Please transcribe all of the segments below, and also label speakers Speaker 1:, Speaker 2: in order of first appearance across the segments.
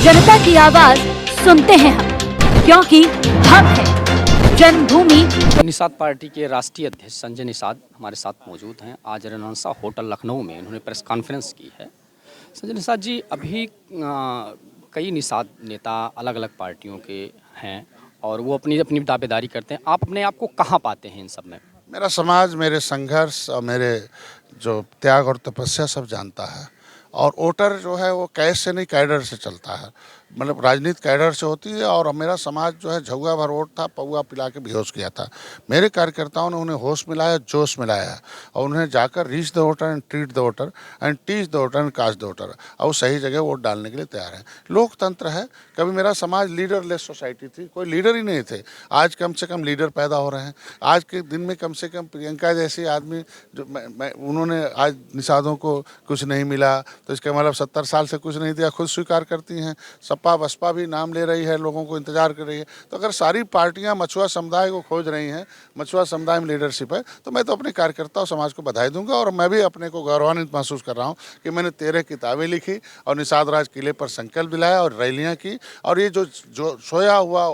Speaker 1: जनता की आवाज सुनते हैं हम, क्योंकि हम हैं जन्मभूमि।
Speaker 2: निषाद पार्टी के राष्ट्रीय अध्यक्ष संजय निषाद हमारे साथ मौजूद हैं। आज रेनेसां होटल लखनऊ में उन्होंने प्रेस कॉन्फ्रेंस की है। संजय निषाद जी, अभी कई निषाद नेता अलग अलग पार्टियों के हैं और वो अपनी अपनी दावेदारी करते हैं। आप अपने आप को कहाँ पाते हैं इन सब में?
Speaker 3: मेरा समाज, मेरे संघर्ष और मेरे जो त्याग और तपस्या सब जानता है। और वोटर जो है वो कैश से नहीं, कैडर से चलता है। मतलब राजनीति कैडर से होती है। और मेरा समाज जो है झुग्गा भर वोट था, पौवा पिला के बेहोश किया था। मेरे कार्यकर्ताओं ने उन्हें होश मिलाया, जोश मिलाया और उन्हें जाकर reach the voter and treat the voter and teach the voter and cast the voter, और सही जगह वोट डालने के लिए तैयार है। लोकतंत्र है। कभी मेरा समाज लीडरलेस सोसाइटी थी, कोई लीडर ही नहीं थे। आज कम से कम लीडर पैदा हो रहे हैं। आज के दिन में कम से कम प्रियंका जैसी आदमी जो उन्होंने आज निषादों को कुछ नहीं मिला, तो इसका मतलब 70 साल से कुछ नहीं दिया, खुद स्वीकार करती हैं। सपा बसपा भी नाम ले रही है, लोगों को इंतजार कर रही है। तो अगर सारी पार्टियां मछुआ समुदाय को खोज रही हैं, मछुआ समुदाय में लीडरशिप है, तो मैं तो अपने कार्यकर्ता और समाज को बधाई दूंगा। और मैं भी अपने को गौरवान्वित महसूस कर रहा हूं कि मैंने 13 किताबें लिखी और निषाद राज किले पर संकल्प दिलाया और रैलियां की। और ये जो सोया हुआ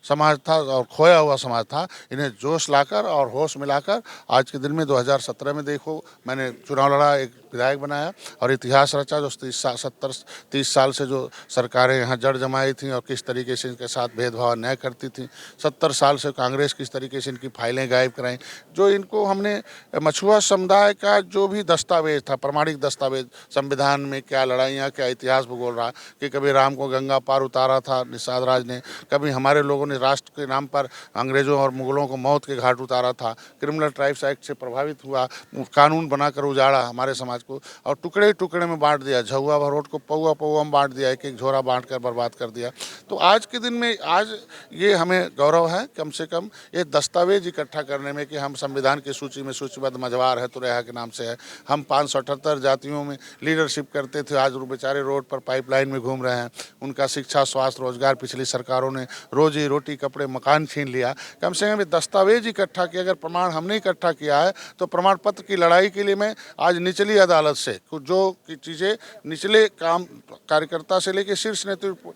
Speaker 3: समाज था और खोया हुआ समाज था, इन्हें जोश लाकर और होश मिलाकर आज के दिन में 2017 में देखो, मैंने चुनाव लड़ा, एक विधायक बनाया और इतिहास रचा। जो 30 साल से जो सरकारें यहाँ जड़ जमाई थी और किस तरीके से इनके साथ भेदभाव अन्याय करती थी। 70 साल से कांग्रेस किस तरीके से इनकी फाइलें गायब कराई। जो इनको हमने मछुआ समुदाय का जो भी दस्तावेज था, प्रमाणिक दस्तावेज, संविधान में क्या लड़ाइयाँ, क्या इतिहास भूगोल रहा कि कभी राम को गंगा पार उतारा था निषाद राज ने, कभी हमारे लोगों ने राष्ट्र के नाम पर अंग्रेजों और मुगलों को मौत के घाट उतारा था, क्रिमिनल ट्राइब्स एक्ट से प्रभावित हुआ, कानून बनाकर उजाड़ा हमारे समाज को और टुकड़े टुकड़े में बांट दिया। झुग्गा भर वोट को पौवा पौवा में बांट दिया, एक एक झोरा बांट कर बर्बाद कर दिया। तो आज के दिन में आज ये हमें गौरव है कम से कम ये दस्तावेज इकट्ठा करने में कि हम संविधान की सूची में सूचीबद्ध मझवार है, तुरैया के नाम से है। हम 578 जातियों में लीडरशिप करते थे, आज वो बेचारे रोड पर पाइपलाइन में घूम रहे हैं। उनका शिक्षा, स्वास्थ्य, रोजगार पिछली सरकारों ने रोजी रोटी, कपड़े, मकान छीन लिया। कम से कम दस्तावेज इकट्ठा किया। अगर प्रमाण हमने इकट्ठा किया है तो प्रमाण पत्र की लड़ाई के लिए मैं आज निचली अदालत से जो चीज़ें निचले काम कार्यकर्ता से लेकर शीर्ष नेतृत्व,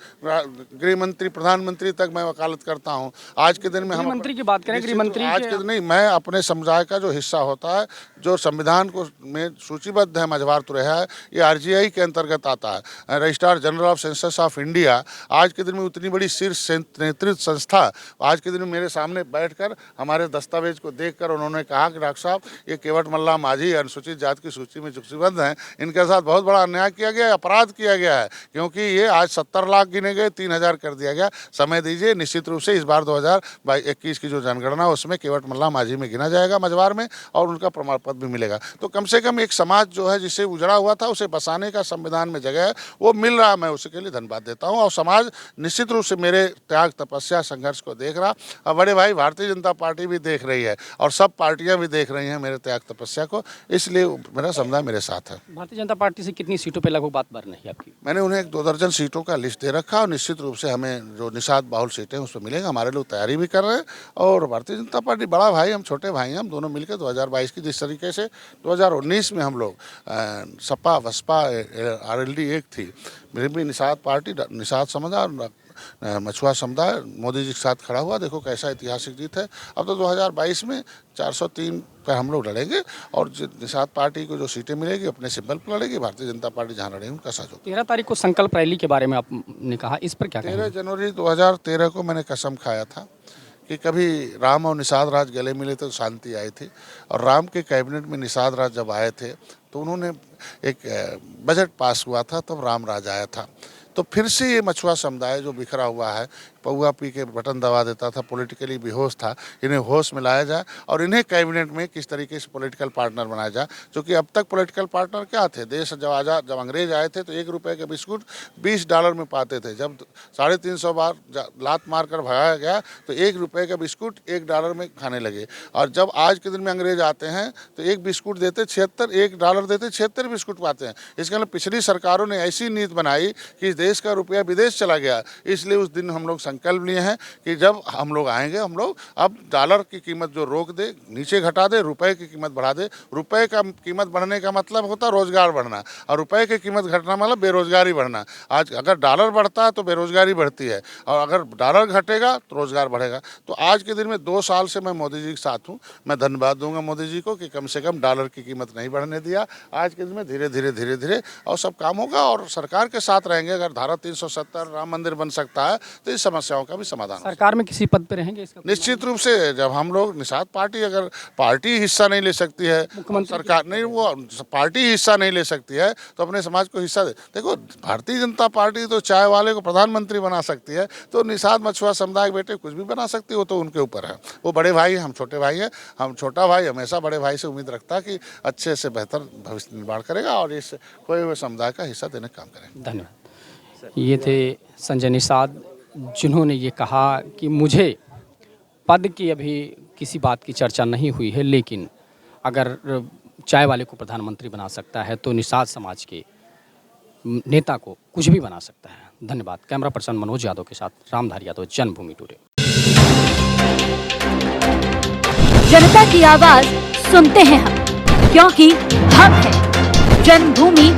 Speaker 3: गृह मंत्री, प्रधानमंत्री तक मैं वकालत करता हूं। आज के दिन में हम
Speaker 2: मंत्री की बात करें, गृह मंत्री
Speaker 3: आज के दिन नहीं, मैं अपने समुदाय का जो हिस्सा होता है, जो संविधान को में सूचीबद्ध है मझवार तुरैया है, ये आरजीआई के अंतर्गत आता है, registrar general of census of India. आज के दिन में उतनी बड़ी शीर्ष नेतृत्व संस्था आज के दिन में मेरे सामने बैठकर हमारे दस्तावेज को देखकर उन्होंने कहा कि डॉक्टर साहब, ये केवट मल्ला माझी अनुसूचित जाति की सूची में सूचीबद्ध हैं, इनके साथ बहुत बड़ा अन्याय किया गया है, अपराध किया गया है। क्योंकि ये आज 70 लाख गिने गए, 3000 कर दिया गया। समय दीजिए, निश्चित रूप से इस बार 2021 की जो जनगणना उसमें केवट मल्ला माझी में गिना जाएगा मझवार में, और उनका प्रमाण पत्र भी मिलेगा। तो कम से कम एक समाज जो है जिससे उजड़ा हुआ था, उसे बसाने का संविधान में जगह है, वो मिल रहा। मैं उसके लिए धन्यवाद देता हूँ। और समाज निश्चित रूप से मेरे त्याग, तपस्या, संघर्ष को देख रहा। और बड़े भाई भारतीय जनता पार्टी भी देख रही है और सब पार्टियां भी देख रही हैं मेरे त्याग तपस्या को, इसलिए मेरा समुदाय मेरे साथ है।
Speaker 2: भारतीय जनता पार्टी से कितनी सीटों पे लगभग बात बढ़ रही है आपकी?
Speaker 3: मैंने उन्हें 1-2 दर्जन सीटों का लिस्ट दे रखा और निश्चित रूप से हमें जो निषाद बाहुल सीटें उस पर मिलेंगे। हमारे लोग तैयारी भी कर रहे हैं। और भारतीय जनता पार्टी बड़ा भाई, हम छोटे भाई हैं। हम दोनों मिलकर 2022 की जिस तरीके से 2019 में हम लोग सपा बसपा आरएलडी एक थी, मेरी भी निषाद पार्टी, निषाद समुदाय, मछुआ समुदाय मोदी जी के साथ खड़ा हुआ। देखो कैसा ऐतिहासिक जीत है। अब तो 2022 में 403 पर हम लोग लड़ेंगे और निषाद पार्टी को जो सीटें मिलेगी अपने सिंबल पर लड़ेगी। भारतीय जनता पार्टी जहाँ लड़ेगी उनका साथ होगा।
Speaker 2: 13 तारीख को संकल्प रैली के बारे में आपने कहा, इस पर क्या कहेंगे?
Speaker 3: 13 जनवरी 2013 को मैंने कसम खाया था कि कभी राम और निषाद राज गले मिले तो शांति आई थी। और राम के कैबिनेट में निषाद राज जब आए थे तो उन्होंने एक बजट पास हुआ था, तब राम राज आया था। तो फिर से ये मछुआ समुदाय जो बिखरा हुआ है, पौवा पी के बटन दबा देता था, पॉलिटिकली बेहोश था, इन्हें होश में लाया जाए और इन्हें कैबिनेट में किस तरीके से पॉलिटिकल पार्टनर बनाया जाए। क्योंकि अब तक पॉलिटिकल पार्टनर क्या थे? देश जब अंग्रेज आए थे तो 1 रुपये के बिस्कुट $20 में पाते थे। जब 350 बार लात मार कर भगाया गया तो 1 रुपये का बिस्कुट $1 में खाने लगे। और जब आज के दिन में अंग्रेज आते हैं तो एक बिस्कुट देते 76, $1 देते 76 बिस्कुट पाते हैं। इसके मतलब पिछली सरकारों ने ऐसी नीति बनाई कि इस देश का रुपया विदेश चला गया। इसलिए उस दिन हम लोग संकल्प लिए हैं कि जब हम लोग आएंगे, हम लोग अब डॉलर की कीमत जो रोक दे, नीचे घटा दे, रुपए की कीमत बढ़ा दे। रुपए का कीमत बढ़ने का मतलब होता है रोजगार बढ़ना, और रुपए की कीमत घटना मतलब बेरोजगारी बढ़ना। आज अगर डॉलर बढ़ता है तो बेरोजगारी बढ़ती है, और अगर डॉलर घटेगा तो रोजगार बढ़ेगा। तो आज के दिन में 2 साल से मैं मोदी जी के साथ हूँ। मैं धन्यवाद दूंगा मोदी जी को कि कम से कम डॉलर की कीमत नहीं बढ़ने दिया। आज के दिन में धीरे धीरे और सब काम होगा, और सरकार के साथ रहेंगे। अगर धारा 370 राम मंदिर बन सकता है तो इस समस्याओं का भी समाधान हो।
Speaker 2: सरकार में किसी पद पे रहेंगे इसका?
Speaker 3: निश्चित रूप से जब हम लोग निषाद पार्टी, अगर पार्टी हिस्सा नहीं ले सकती है, सरकार नहीं, वो पार्टी हिस्सा नहीं ले सकती है तो अपने समाज को हिस्सा दे। देखो, भारतीय जनता पार्टी तो चाय वाले को प्रधानमंत्री बना सकती है, तो निषाद मछुआ समुदाय के बेटे कुछ भी बना सकती है, वो तो उनके ऊपर है। वो बड़े भाई हैं, हम छोटे भाई हैं। हम छोटा भाई हमेशा बड़े भाई से उम्मीद रखता है कि अच्छे से बेहतर भविष्य निर्माण करेगा और इस खोए हुए समुदाय का हिस्सा देने का काम करेगा।
Speaker 2: धन्यवाद। ये थे संजय निषाद, जिन्होंने ये कहा कि मुझे पद की अभी किसी बात की चर्चा नहीं हुई है, लेकिन अगर चाय वाले को प्रधानमंत्री बना सकता है तो निषाद समाज के नेता को कुछ भी बना सकता है। धन्यवाद। कैमरा पर्सन मनोज यादव के साथ रामधारी यादव, जन्मभूमि टुडे।
Speaker 1: जनता की आवाज सुनते हैं हम, क्योंकि हम हैं जन्मभूमि